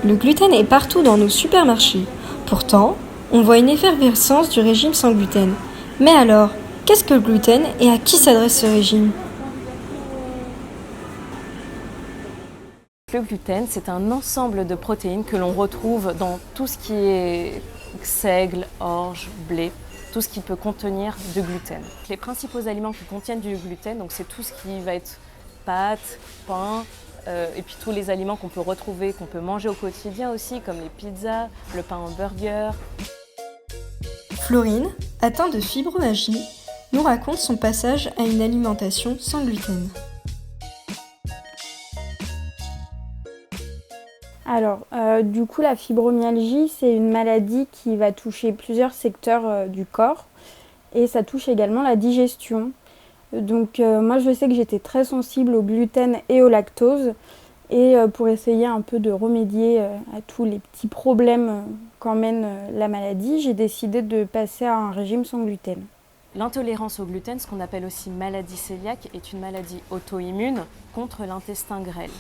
Le gluten est partout dans nos supermarchés. Pourtant, on voit une effervescence du régime sans gluten. Mais alors, qu'est-ce que le gluten et à qui s'adresse ce régime? Le gluten, c'est un ensemble de protéines que l'on retrouve dans tout ce qui est seigle, orge, blé, tout ce qui peut contenir du gluten. Les principaux aliments qui contiennent du gluten, donc c'est tout ce qui va être pâtes, pain, et puis tous les aliments qu'on peut retrouver, qu'on peut manger au quotidien aussi, comme les pizzas, le pain en burger. Florine, atteinte de fibromyalgie, nous raconte son passage à une alimentation sans gluten. Alors, du coup, la fibromyalgie, c'est une maladie qui va toucher plusieurs secteurs du corps et ça touche également la digestion. Donc, moi, je sais que j'étais très sensible au gluten et au lactose et pour essayer un peu de remédier à tous les petits problèmes qu'emmène la maladie, j'ai décidé de passer à un régime sans gluten. L'intolérance au gluten, ce qu'on appelle aussi maladie cœliaque, est une maladie auto-immune contre l'intestin grêle.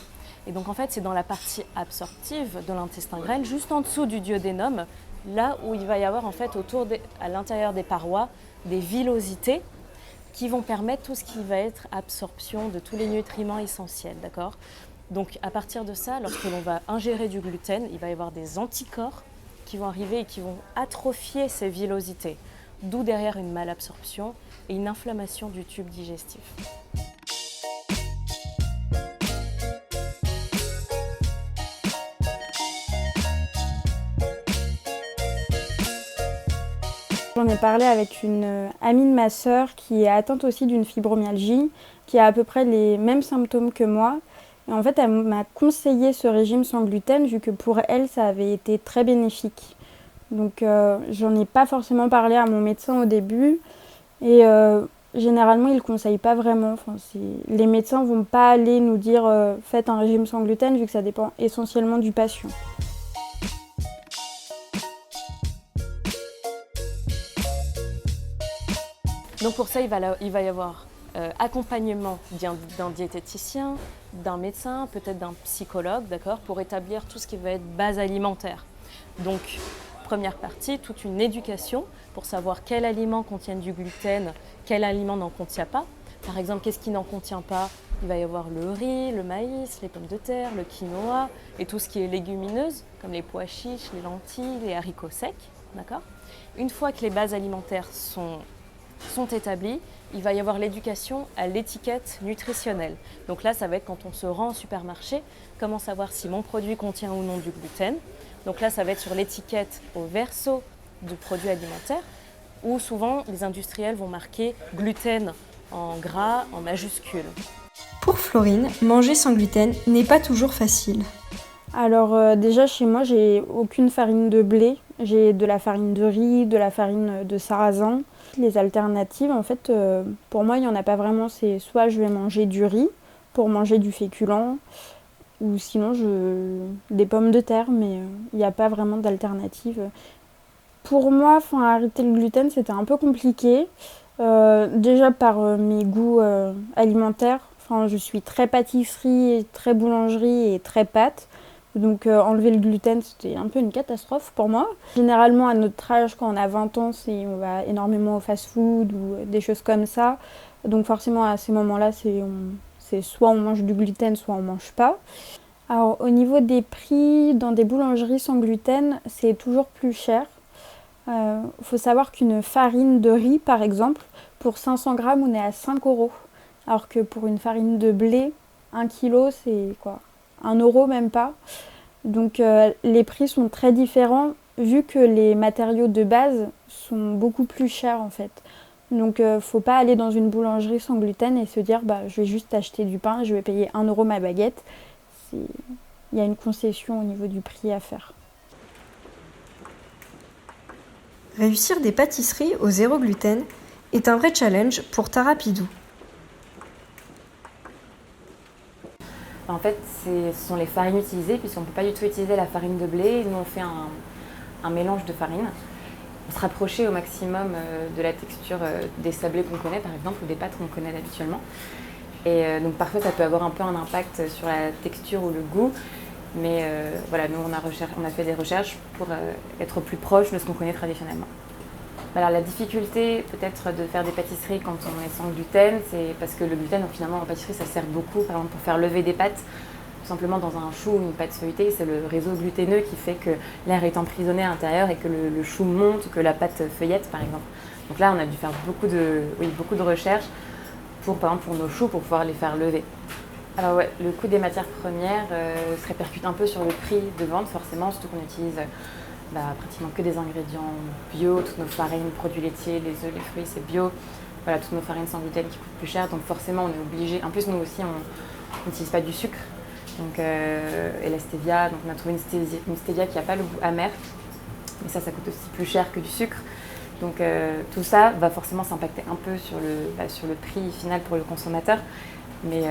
Et donc en fait, c'est dans la partie absorptive de l'intestin grêle, juste en dessous du duodénum, là où il va y avoir en fait à l'intérieur des parois des villosités qui vont permettre tout ce qui va être absorption de tous les nutriments essentiels, d'accord ? Donc à partir de ça, lorsque l'on va ingérer du gluten, il va y avoir des anticorps qui vont arriver et qui vont atrophier ces villosités, d'où derrière une malabsorption et une inflammation du tube digestif. J'en ai parlé avec une amie de ma sœur qui est atteinte aussi d'une fibromyalgie, qui a à peu près les mêmes symptômes que moi. Et en fait, elle m'a conseillé ce régime sans gluten, vu que pour elle, ça avait été très bénéfique. Donc, j'en ai pas forcément parlé à mon médecin au début. Et généralement, ils ne conseillent pas vraiment. Enfin, les médecins ne vont pas aller nous dire faites un régime sans gluten, vu que ça dépend essentiellement du patient. Donc pour ça, il va y avoir accompagnement d'un diététicien, d'un médecin, peut-être d'un psychologue, d'accord, pour établir tout ce qui va être base alimentaire. Donc, première partie, toute une éducation pour savoir quels aliments contiennent du gluten, quels aliments n'en contient pas. Par exemple, qu'est-ce qui n'en contient pas? Il va y avoir le riz, le maïs, les pommes de terre, le quinoa et tout ce qui est légumineuse, comme les pois chiches, les lentilles, les haricots secs, d'accord. Une fois que les bases alimentaires sont établies, il va y avoir l'éducation à l'étiquette nutritionnelle. Donc là, ça va être quand on se rend au supermarché, comment savoir si mon produit contient ou non du gluten. Donc là, ça va être sur l'étiquette au verso du produit alimentaire, où souvent les industriels vont marquer gluten en gras, en majuscule. Pour Florine, manger sans gluten n'est pas toujours facile. Alors déjà, chez moi, j'ai aucune farine de blé. J'ai de la farine de riz, de la farine de sarrasin. Les alternatives, en fait, pour moi, il n'y en a pas vraiment. C'est soit je vais manger du riz pour manger du féculent, ou sinon des pommes de terre, mais il n'y a pas vraiment d'alternative. Pour moi, arrêter le gluten, c'était un peu compliqué. Déjà par mes goûts alimentaires. Je suis très pâtisserie, très boulangerie et très pâte. Donc enlever le gluten, c'était un peu une catastrophe pour moi. Généralement, à notre âge, quand on a 20 ans, on va énormément au fast-food ou des choses comme ça. Donc forcément, à ces moments-là, c'est soit on mange du gluten, soit on mange pas. Alors au niveau des prix, dans des boulangeries sans gluten, c'est toujours plus cher. Faut savoir qu'une farine de riz, par exemple, pour 500 grammes, on est à 5 €. Alors que pour une farine de blé, 1 kg, c'est quoi ? 1 € même pas. Donc les prix sont très différents vu que les matériaux de base sont beaucoup plus chers en fait. Donc faut pas aller dans une boulangerie sans gluten et se dire je vais juste acheter du pain, je vais payer 1 € ma baguette. Il y a une concession au niveau du prix à faire. Réussir des pâtisseries au zéro gluten est un vrai challenge pour Tara Pidou. En fait, ce sont les farines utilisées, puisqu'on ne peut pas du tout utiliser la farine de blé. Nous, on fait un mélange de farine pour se rapprocher au maximum de la texture des sablés qu'on connaît, par exemple, ou des pâtes qu'on connaît habituellement. Et donc parfois, ça peut avoir un peu un impact sur la texture ou le goût. Mais voilà, nous on a fait des recherches pour être plus proche de ce qu'on connaît traditionnellement. Alors la difficulté peut-être de faire des pâtisseries quand on est sans gluten, c'est parce que le gluten finalement en pâtisserie ça sert beaucoup, par exemple pour faire lever des pâtes. Tout simplement dans un chou ou une pâte feuilletée, c'est le réseau gluténeux qui fait que l'air est emprisonné à l'intérieur et que le chou monte, que la pâte feuillette par exemple. Donc là on a dû faire beaucoup de recherches pour, par exemple, pour nos choux pour pouvoir les faire lever. Alors ouais, le coût des matières premières se répercute un peu sur le prix de vente forcément, surtout qu'on utilise pratiquement que des ingrédients bio, toutes nos farines, produits laitiers, les œufs, les fruits, c'est bio. Voilà, toutes nos farines sans gluten qui coûtent plus cher, donc forcément on est obligé. En plus nous aussi on n'utilise pas du sucre, donc, et la stevia, donc on a trouvé une stevia qui n'a pas le goût amer, mais ça coûte aussi plus cher que du sucre. Donc tout ça va forcément s'impacter un peu sur le prix final pour le consommateur, mais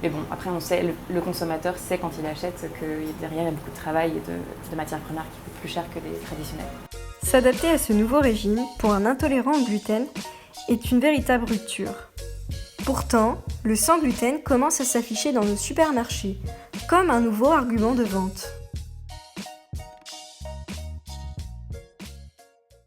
bon, après on sait, le consommateur sait quand il achète que derrière il y a beaucoup de travail et de matières premières qui coûtent plus cher que les traditionnelles. S'adapter à ce nouveau régime pour un intolérant au gluten est une véritable rupture. Pourtant, le sans gluten commence à s'afficher dans nos supermarchés comme un nouveau argument de vente.